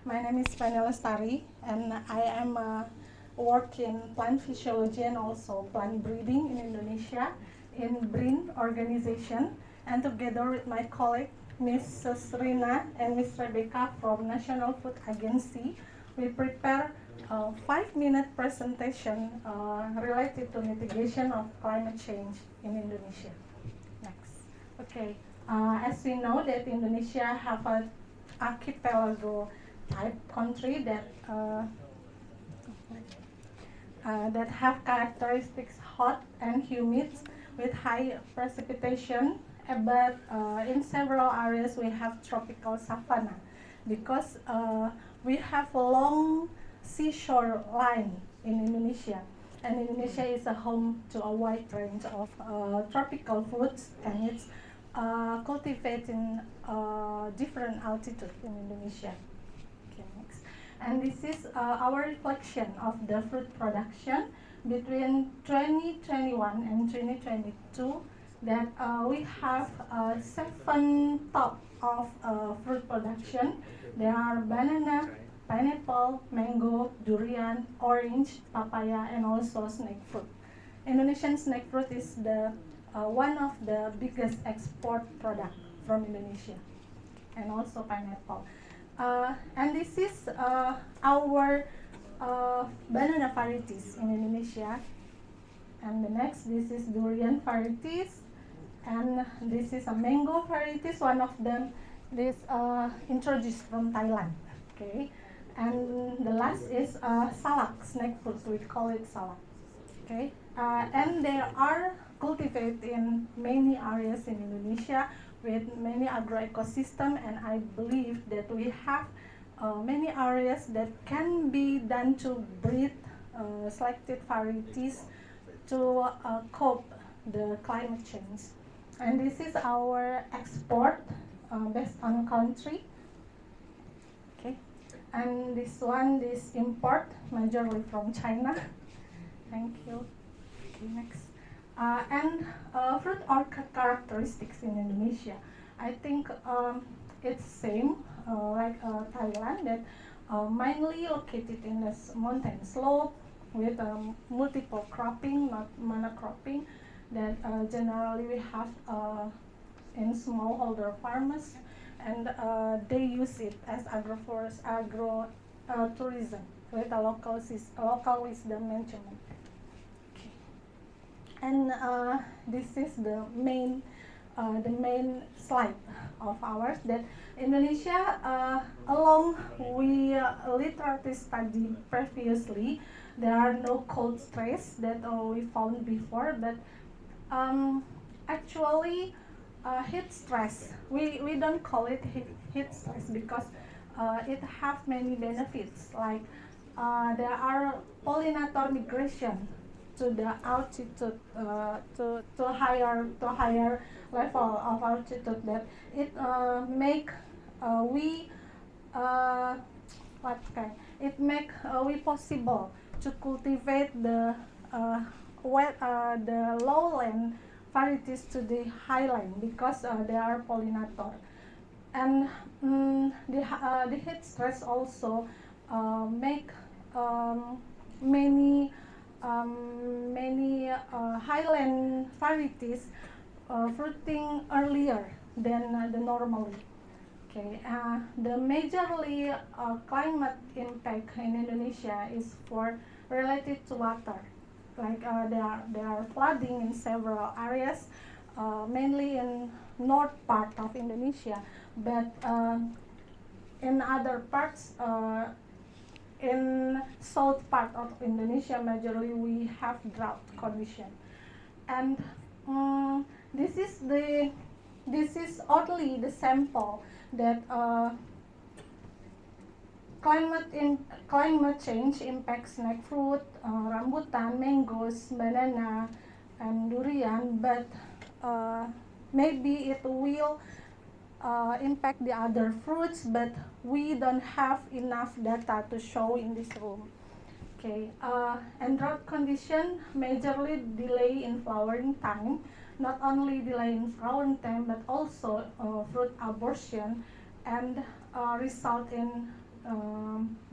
My name is Fani Lestari, and I am work in plant physiology and also plant breeding in Indonesia in BRIN organization, and together with my colleague Mrs. Rina and Ms. Rebecca from National Food Agency, we prepare a 5-minute presentation related to mitigation of climate change in Indonesia. Next. Okay. As we know that Indonesia have an archipelago type country that have characteristics hot and humid with high precipitation, but in several areas we have tropical savanna because we have a long seashore line in Indonesia, and Indonesia is a home to a wide range of tropical foods, and it's cultivated in different altitude in Indonesia. Okay, next. And this is our reflection of the fruit production between 2021 and 2022, that we have 7 top of fruit production. There are banana, pineapple, mango, durian, orange, papaya, and also snake fruit. Indonesian snake fruit is the one of the biggest export product from Indonesia, and also pineapple. And this is our banana varieties in Indonesia. And the next, this is durian varieties, and this is a mango varieties. One of them is introduced from Thailand. Okay, and the last is salak, snake fruit. We call it salak. Okay, and they are cultivated in many areas in Indonesia with many agro-ecosystem, and I believe that we have many areas that can be done to breed selected varieties to cope the climate change. And this is our export based on country. Okay, and this one is import majorly from China. Thank you. Okay, next. And fruit characteristics in Indonesia. I think it's same like Thailand, that mainly located in a mountain slope with multiple cropping, not monocropping. That generally we have in smallholder farmers, and they use it as agroforest, tourism with a local wisdom management. And this is the main slide of ours, that Indonesia, along we literally studied previously, there are no cold stress that we found before, but actually heat stress, we don't call it heat stress because it have many benefits, like there are pollinator migration to the altitude, to higher level of altitude, that it make we possible to cultivate the lowland varieties to the highland because they are pollinator. And the heat stress also make many highland varieties fruiting earlier than the normally. Okay, the majorly climate impact in Indonesia is related to water. Like there are flooding in several areas, mainly in north part of Indonesia, but in other parts. In south part of Indonesia, majorly we have drought condition, and this is only the sample that climate change impacts snake fruit, rambutan, mangoes, banana, and durian, but maybe it will impact the other fruits, but we don't have enough data to show in this room. Okay, and drought condition majorly delay in flowering time, not only delay in flowering time, but also fruit abortion, and result in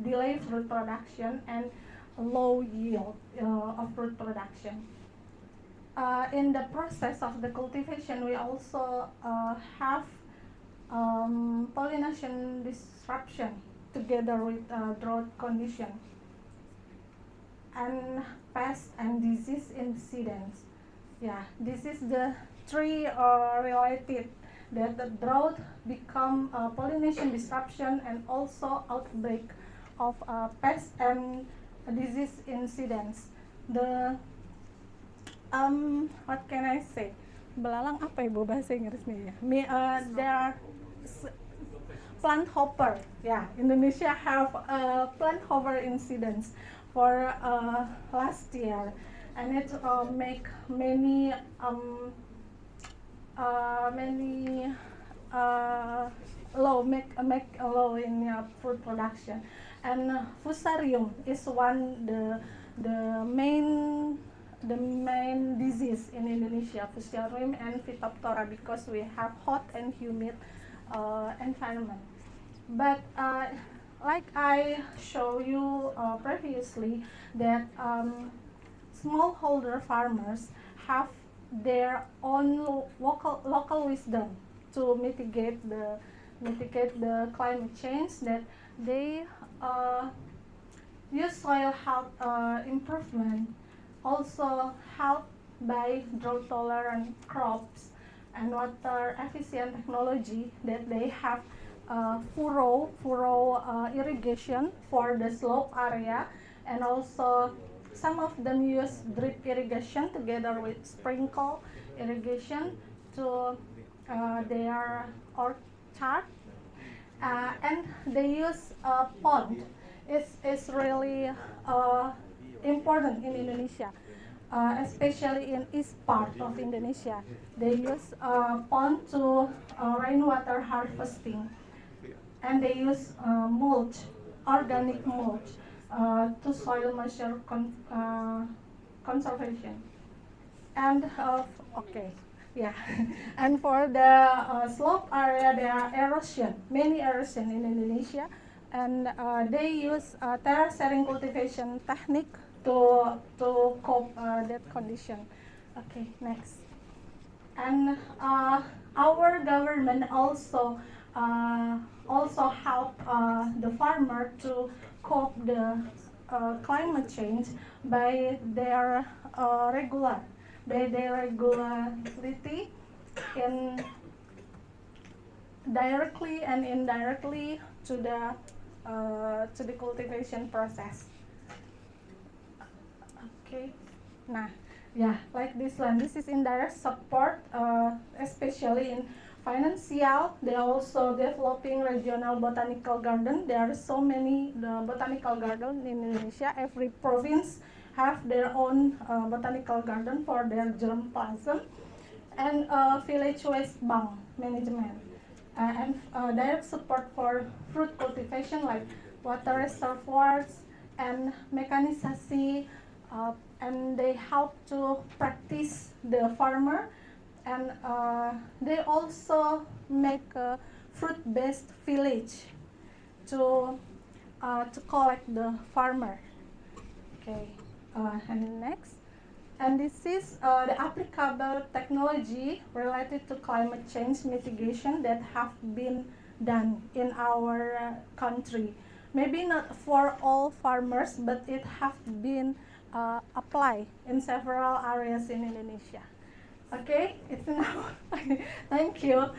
delay fruit production and low yield of fruit production. In the process of the cultivation, we also have pollination disruption together with drought condition and pest and disease incidents. Yeah, this is the three related, that the drought become pollination disruption and also outbreak of pest and disease incidents. The what can I say? Belalang apa ibu bahasa Inggrisnya ya? There are plant hopper. Yeah, Indonesia have plant hopper incidents for last year, and it make many make a low in food production, and fusarium is one the main disease in Indonesia, Fusarium and Phytophthora, because we have hot and humid environment. But like I show you previously, that smallholder farmers have their own local wisdom to mitigate the climate change, that they use soil health improvement, also helped by drought-tolerant crops and water-efficient technology, that they have furrow irrigation for the slope area, and also some of them use drip irrigation together with sprinkle irrigation to their orchard, and they use a pond. It's really important in Indonesia, especially in east part of Indonesia. They use pond to rainwater harvesting, and they use mulch, organic mulch, to soil moisture conservation. And and for the slope area, there are many erosion in Indonesia, and they use terracing cultivation technique to cope that condition. Okay, next. And our government also help the farmer to cope the climate change by their regularity in directly and indirectly to the cultivation process. Okay, nah, yeah, like this one. This is indirect support, especially in financial. They are also developing regional botanical garden. There are so many botanical garden in Indonesia. Every province have their own botanical garden for their germplasm, and village waste bank management, and direct support for fruit cultivation like water reservoirs and mechanisasi, and they help to practice the farmer, and they also make a fruit-based village to collect the farmer. Okay, and next, and this is the applicable technology related to climate change mitigation that have been done in our country. Maybe not for all farmers, but it have been applied in several areas in Indonesia. Okay, it's enough. Thank you.